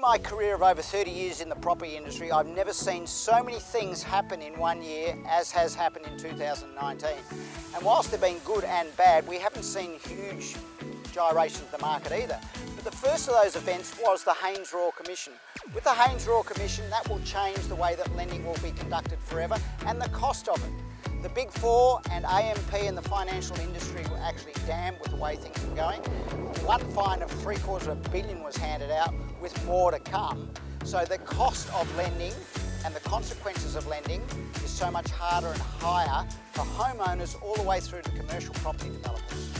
my career of over 30 years in the property industry, I've never seen so many things happen in one year as has happened in 2019. And whilst they've been good and bad, we haven't seen huge gyrations of the market either. But the first of those events was the Haynes-Rohr Commission. With the Haynes-Rohr Commission, that will change the way that lending will be conducted forever and the cost of it. The Big Four and AMP and the financial industry were actually damned with the way things were going. One fine of $750 million was handed out, with more to come. So the cost of lending and the consequences of lending is so much harder and higher for homeowners all the way through to commercial property developers.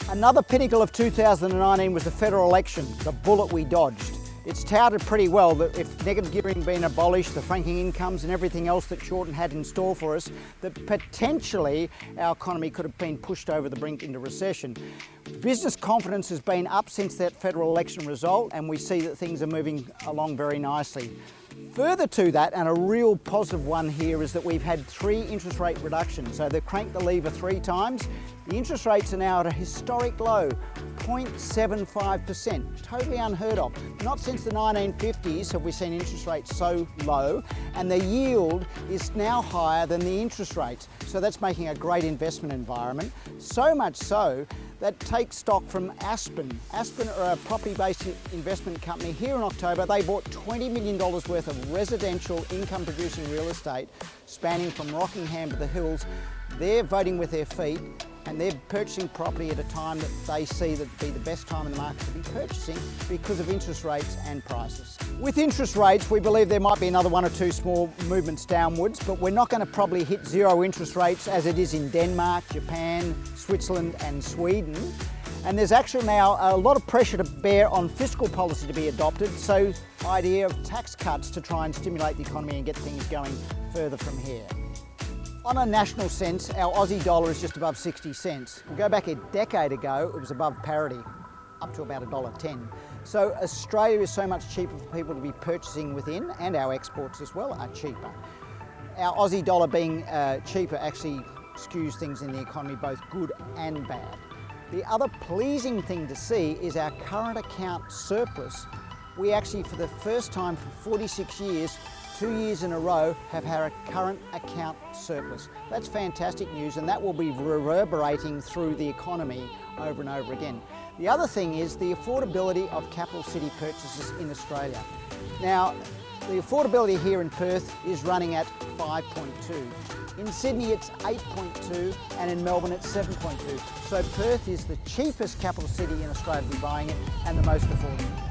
Another pinnacle of 2019 was the federal election, the bullet we dodged. It's touted pretty well that if negative gearing been abolished, the franking incomes and everything else that Shorten had in store for us, that potentially our economy could have been pushed over the brink into recession. Business confidence has been up since that federal election result, and we see that things are moving along very nicely. Further to that, and a real positive one here, is that we've had 3 interest rate reductions. So they've cranked the lever 3 times. The interest rates are now at a historic low, 0.75%, totally unheard of. Not since the 1950s have we seen interest rates so low, and the yield is now higher than the interest rates. So that's making a great investment environment. So much so that take stock from Aspen. Aspen are a property-based investment company. Here in October, they bought $20 million worth of residential income-producing real estate spanning from Rockingham to the Hills. They're voting with their feet, and they're purchasing property at a time that they see that be the best time in the market to be purchasing because of interest rates and prices. With interest rates, we believe there might be another 1 or 2 small movements downwards, but we're not going to probably hit 0 interest rates as it is in Denmark, Japan, Switzerland and Sweden. And there's actually now a lot of pressure to bear on fiscal policy to be adopted, so idea of tax cuts to try and stimulate the economy and get things going further from here. On a national sense, our Aussie dollar is just above 60 cents. We go back a decade ago, it was above parity, up to about $1.10. So Australia is so much cheaper for people to be purchasing within, and our exports as well are cheaper. Our Aussie dollar being cheaper actually skews things in the economy both good and bad. The other pleasing thing to see is our current account surplus. We actually, for the first time for 46 years, 2 years in a row, have had a current account surplus. That's fantastic news, and that will be reverberating through the economy over and over again. The other thing is the affordability of capital city purchases in Australia. Now, the affordability here in Perth is running at 5.2. In Sydney it's 8.2, and in Melbourne it's 7.2. So Perth is the cheapest capital city in Australia to be buying it, and the most affordable.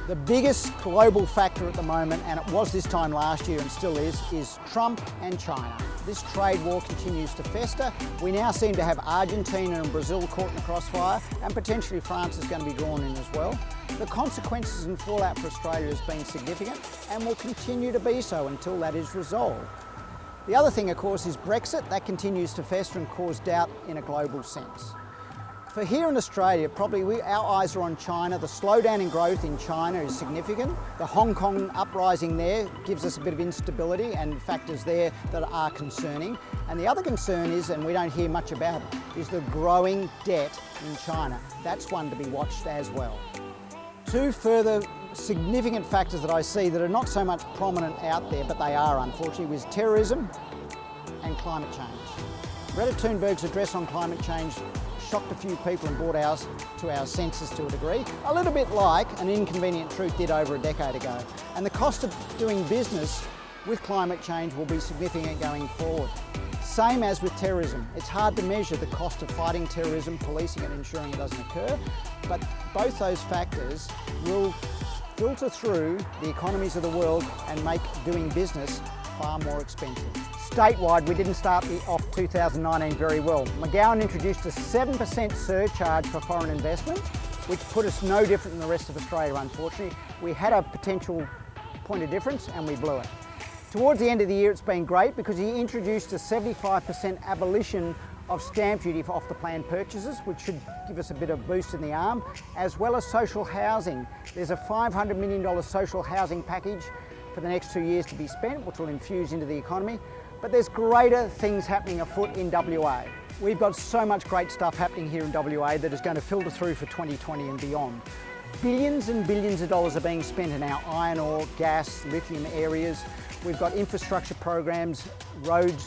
The biggest global factor at the moment, and it was this time last year and still is Trump and China. This trade war continues to fester. We now seem to have Argentina and Brazil caught in the crossfire, and potentially France is going to be drawn in as well. The consequences and fallout for Australia has been significant and will continue to be so until that is resolved. The other thing, of course, is Brexit. That continues to fester and cause doubt in a global sense. For here in Australia, probably our eyes are on China. The slowdown in growth in China is significant. The Hong Kong uprising there gives us a bit of instability and factors there that are concerning. And the other concern is, and we don't hear much about it, is the growing debt in China. That's one to be watched as well. 2 further significant factors that I see that are not so much prominent out there, but they are unfortunately, is terrorism and climate change. Greta Thunberg's address on climate change shocked a few people and brought ours to our senses to a degree, a little bit like An Inconvenient Truth did over a decade ago. And the cost of doing business with climate change will be significant going forward. Same as with terrorism. It's hard to measure the cost of fighting terrorism, policing it, ensuring it doesn't occur, but both those factors will filter through the economies of the world and make doing business far more expensive. Statewide, we didn't start off 2019 very well. McGowan introduced a 7% surcharge for foreign investment, which put us no different than the rest of Australia, unfortunately. We had a potential point of difference and we blew it. Towards the end of the year, it's been great because he introduced a 75% abolition of stamp duty for off-the-plan purchases, which should give us a bit of boost in the arm, as well as social housing. There's a $500 million social housing package for the next 2 years to be spent, which will infuse into the economy. But there's greater things happening afoot in WA. We've got so much great stuff happening here in WA that is going to filter through for 2020 and beyond. Billions and billions of dollars are being spent in our iron ore, gas, lithium areas. We've got infrastructure programs, roads,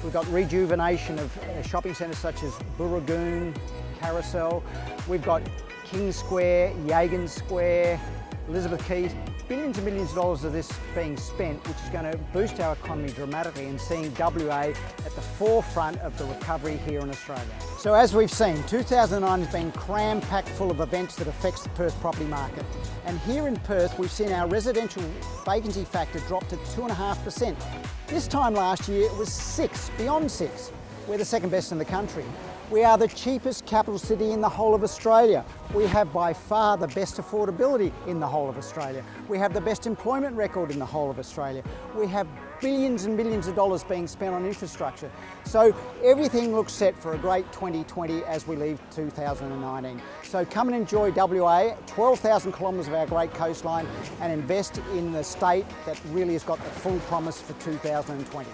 we've got rejuvenation of shopping centres such as Burragoon, Carousel. We've got King Square, Yagan Square, Elizabeth Quay. Billions and billions of dollars of this being spent, which is going to boost our economy dramatically and seeing WA at the forefront of the recovery here in Australia. So as we've seen, 2009 has been cram-packed full of events that affects the Perth property market. And here in Perth, we've seen our residential vacancy factor drop to 2.5%. This time last year, it was 6, beyond 6. We're the second best in the country. We are the cheapest capital city in the whole of Australia. We have by far the best affordability in the whole of Australia. We have the best employment record in the whole of Australia. We have billions and billions of dollars being spent on infrastructure. So everything looks set for a great 2020 as we leave 2019. So come and enjoy WA, 12,000 kilometres of our great coastline, and invest in the state that really has got the full promise for 2020.